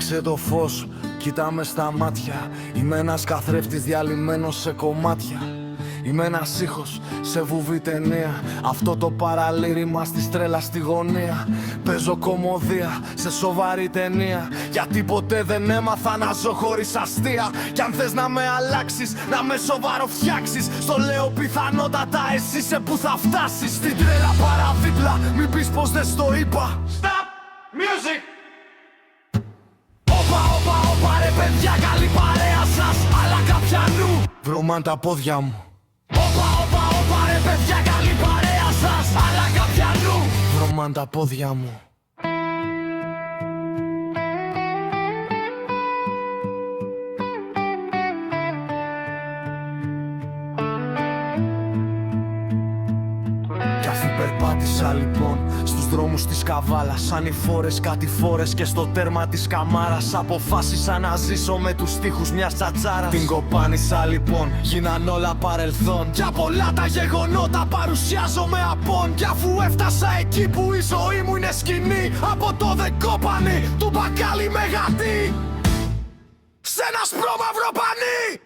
Άνοιξε το φως, κοίτα με στα μάτια. Είμαι ένας καθρέφτης διαλυμένος σε κομμάτια. Είμαι ένας ήχος σε βουβή ταινία. Αυτό το παραλήρημα στη στρέλα στη γωνία. Παίζω κομμωδία σε σοβαρή ταινία. Γιατί ποτέ δεν έμαθα να ζω χωρίς αστεία. Κι αν θες να με αλλάξεις, να με σοβαρό φτιάξεις, στο λέω πιθανότατα εσύ σε που θα φτάσεις. Στην τρέλα παραδίπλα, μην πεις πως δεν στο είπα. Stop! Music! Όπα ρε παιδιά, καλή παρέα σας, αλλά καπιανού βρωμάν τα πόδια μου. Όπα ρε παιδιά, καλή παρέα σας, αλλά καπιανού βρωμάν τα πόδια μου. Κι αφού περπάτησα λοιπόν στους δρόμους της Καβάλας, ανηφόρες κατηφόρες και στο τέρμα της Καμάρας, αποφάσισα να ζήσω με τους στίχους μιας τσατσάρας. Την κοπάνισα λοιπόν, γίναν όλα παρελθόν. Κι από πολλά τα γεγονότα παρουσιάζομαι απόν. Κι αφού έφτασα εκεί που η ζωή μου είναι σκηνή, από το δεκόπανι του μπακάλι με γατί, σ' ένα σπρώμαυρο πανί.